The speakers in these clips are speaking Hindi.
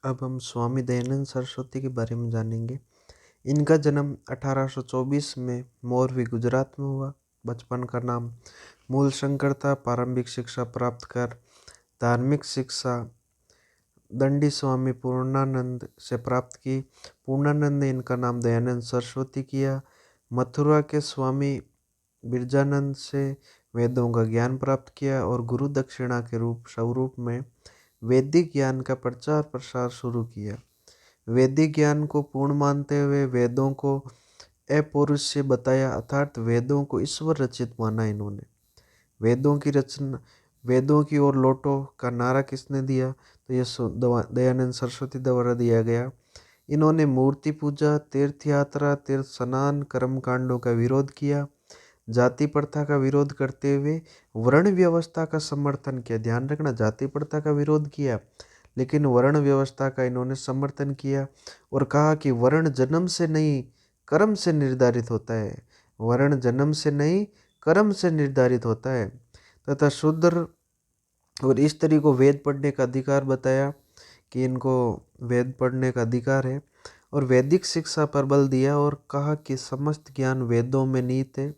अब हम स्वामी दयानंद सरस्वती के बारे में जानेंगे। इनका जन्म 1824 में मोरवी, गुजरात में हुआ। बचपन का नाम मूल शंकर था। प्रारंभिक शिक्षा प्राप्त कर धार्मिक शिक्षा दंडी स्वामी पूर्णानंद से प्राप्त की। पूर्णानंद ने इनका नाम दयानंद सरस्वती किया। मथुरा के स्वामी बिरजानंद से वेदों का ज्ञान प्राप्त किया और गुरु दक्षिणा के स्वरूप में वैदिक ज्ञान का प्रचार प्रसार शुरू किया। वैदिक ज्ञान को पूर्ण मानते हुए वेदों को अपौरुषेय बताया, अर्थात वेदों को ईश्वर रचित माना। इन्होंने वेदों की ओर लौटो का नारा किसने दिया? तो ये दयानंद सरस्वती द्वारा दिया गया। इन्होंने मूर्ति पूजा, तीर्थ यात्रा, तीर्थ स्नान, कर्म कांडों का विरोध किया। जाति प्रथा का विरोध करते हुए वर्ण व्यवस्था का समर्थन किया। ध्यान रखना, जाति प्रथा का विरोध किया लेकिन वर्ण व्यवस्था का इन्होंने समर्थन किया और कहा कि वर्ण जन्म से नहीं कर्म से निर्धारित होता है। वर्ण जन्म से नहीं कर्म से निर्धारित होता है। तथा शूद्र और स्त्री को वेद पढ़ने का अधिकार बताया कि इनको वेद पढ़ने का अधिकार है और वैदिक शिक्षा पर बल दिया और कहा कि समस्त ज्ञान वेदों में निहित है।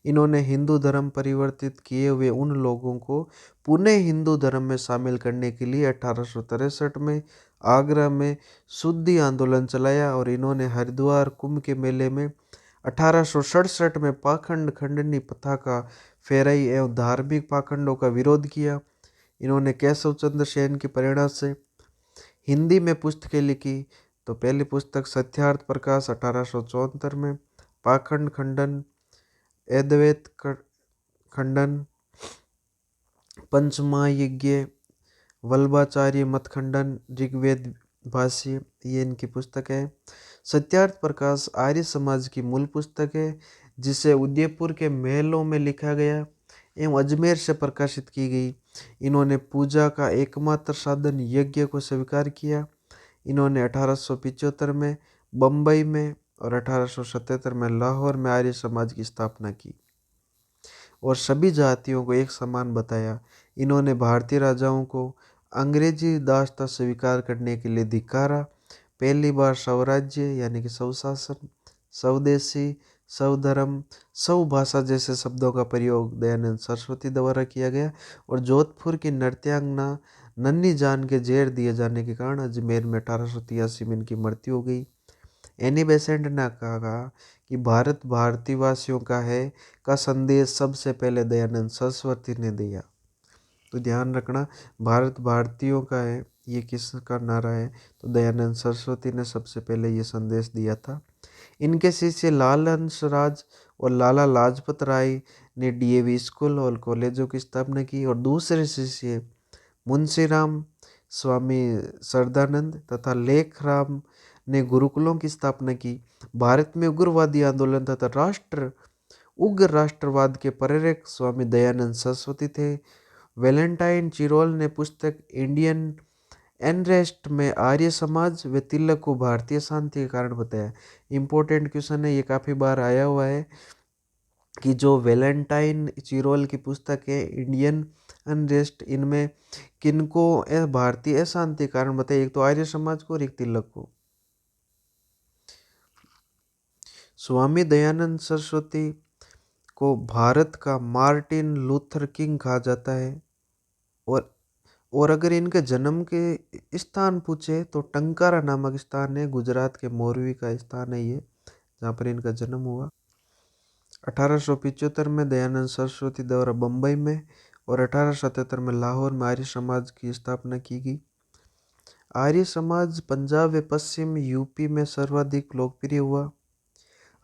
इन्होंने हिंदू धर्म परिवर्तित किए हुए उन लोगों को पुनः हिंदू धर्म में शामिल करने के लिए 1863 में आगरा में शुद्धि आंदोलन चलाया और इन्होंने हरिद्वार कुंभ के मेले में 1867 में पाखंड खंडनी पताका फहराई एवं धार्मिक पाखंडों का विरोध किया। इन्होंने केशव चंद्र सेन की प्रेरणा से हिंदी में पुस्तकें लिखी। तो पहली पुस्तक सत्यार्थ प्रकाश 1874 में, पाखंड खंडन, अद्वैत खंडन, पंचमहायज्ञ, वल्लभाचार्य मत खंडन, ऋग्वेद भाष्य, ये इनकी पुस्तक है। सत्यार्थ प्रकाश आर्य समाज की मूल पुस्तक है जिसे उदयपुर के महलों में लिखा गया एवं अजमेर से प्रकाशित की गई। इन्होंने पूजा का एकमात्र साधन यज्ञ को स्वीकार किया। इन्होंने 1875 में बम्बई में और 1877 में लाहौर में आर्य समाज की स्थापना की और सभी जातियों को एक समान बताया। इन्होंने भारतीय राजाओं को अंग्रेजी दासता स्वीकार करने के लिए धिक्कारा। पहली बार स्वराज्य यानी कि स्वशासन, स्वदेशी, स्वधर्म, स्वभाषा जैसे शब्दों का प्रयोग दयानंद सरस्वती द्वारा किया गया और जोधपुर की नृत्यांगना नन्ही जान के जहर दिए जाने के कारण अजमेर में 1883 में इनकी मृत्यु हो गई। एनी बेसेंट ने कहा कि भारत भारतीयवासियों का है का संदेश सबसे पहले दयानंद सरस्वती ने दिया। तो ध्यान रखना, भारत भारतीयों का है, ये किसका नारा है? तो दयानंद सरस्वती ने सबसे पहले ये संदेश दिया था। इनके शिष्य लाल हंसराज और लाला लाजपत राय ने डीएवी स्कूल और कॉलेजों की स्थापना की और दूसरे शिष्य मुंशीराम, स्वामी श्रद्धानंद तथा लेखराम ने गुरुकुलों की स्थापना की। भारत में उग्रवादी आंदोलन तथा उग्र राष्ट्रवाद के प्रेरक स्वामी दयानंद सरस्वती थे। वैलेंटाइन चिरोल ने पुस्तक इंडियन एनरेस्ट में आर्य समाज व तिलक को भारतीय शांति के कारण बताया। इंपॉर्टेंट क्वेश्चन है, ये काफ़ी बार आया हुआ है कि जो वैलेंटाइन चिरोल की पुस्तक है इंडियन अनरेस्ट, इनमें किनको भारतीय अशांति कारण बताया? एक तो आर्य समाज को और एक तिलक को। स्वामी दयानंद सरस्वती को भारत का मार्टिन लूथर किंग कहा जाता है और अगर इनके जन्म के स्थान पूछे तो टंकारा नामक स्थान है, गुजरात के मोरवी का स्थान है ये, जहाँ पर इनका जन्म हुआ। 1875 में दयानंद सरस्वती द्वारा बम्बई में और 1877 में लाहौर में आर्य समाज की स्थापना की गई। आर्य समाज पंजाब व पश्चिम यूपी में सर्वाधिक लोकप्रिय हुआ।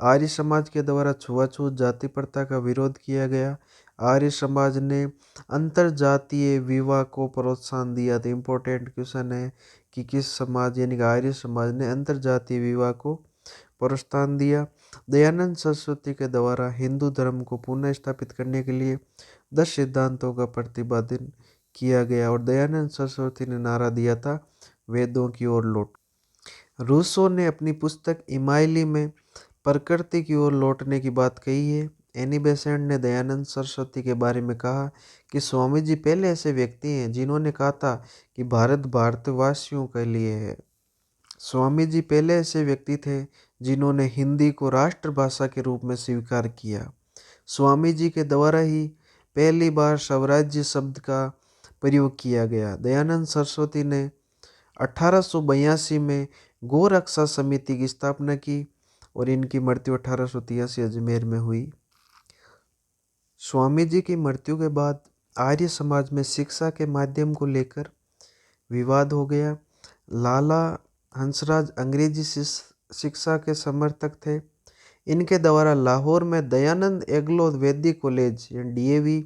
आर्य समाज के द्वारा छुआछूत, जाति प्रथा का विरोध किया गया। आर्य समाज ने अंतर जातीय विवाह को प्रोत्साहन दिया। तो इम्पोर्टेंट क्वेश्चन है कि किस समाज यानी कि आर्य समाज ने अंतर जातीय विवाह को प्रोत्साहन दिया। दयानंद सरस्वती के द्वारा हिंदू धर्म को पुनः स्थापित करने के लिए 10 सिद्धांतों का प्रतिपादन किया गया और दयानंद सरस्वती ने नारा दिया था, वेदों की ओर लौट। रूसो ने अपनी पुस्तक इमाइली में प्रकृति की ओर लौटने की बात कही है। एनी बेसेंट ने दयानंद सरस्वती के बारे में कहा कि स्वामी जी पहले ऐसे व्यक्ति हैं जिन्होंने कहा था कि भारत भारतवासियों के लिए है। स्वामी जी पहले ऐसे व्यक्ति थे जिन्होंने हिंदी को राष्ट्रभाषा के रूप में स्वीकार किया। स्वामी जी के द्वारा ही पहली बार स्वराज्य शब्द का प्रयोग किया गया। दयानंद सरस्वती ने 1882 में गौ रक्षा समिति की स्थापना की और इनकी मृत्यु 1883 अजमेर में हुई। स्वामी जी की मृत्यु के बाद आर्य समाज में शिक्षा के माध्यम को लेकर विवाद हो गया। लाला हंसराज अंग्रेजी शिक्षा के समर्थक थे। इनके द्वारा लाहौर में दयानंद एग्लो वैदिक कॉलेज DAV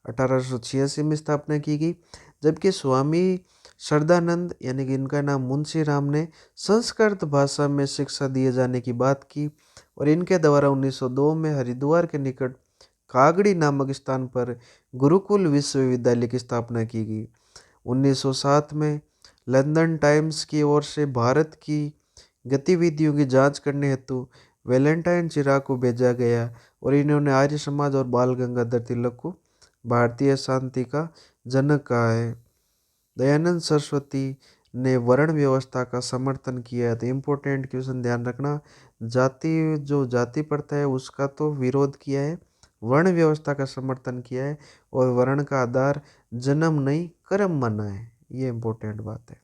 1886 में स्थापना की गई, जबकि स्वामी श्रद्धानंद यानी कि इनका नाम मुंशी राम ने संस्कृत भाषा में शिक्षा दिए जाने की बात की और इनके द्वारा 1902 में हरिद्वार के निकट कागड़ी नामक स्थान पर गुरुकुल विश्वविद्यालय की स्थापना की गई। 1907 में लंदन टाइम्स की ओर से भारत की गतिविधियों की जांच करने हेतु वैलेंटाइन चिराग को भेजा गया और इन्होंने आर्य समाज और बाल गंगाधर तिलक को भारतीय शांति का जनक कहा है। दयानंद सरस्वती ने वर्ण व्यवस्था का समर्थन किया है। तो इम्पोर्टेंट क्वेश्चन ध्यान रखना, जाति प्रथा है उसका तो विरोध किया है, वर्ण व्यवस्था का समर्थन किया है और वर्ण का आधार जन्म नहीं कर्म माना है। ये इम्पोर्टेंट बात है।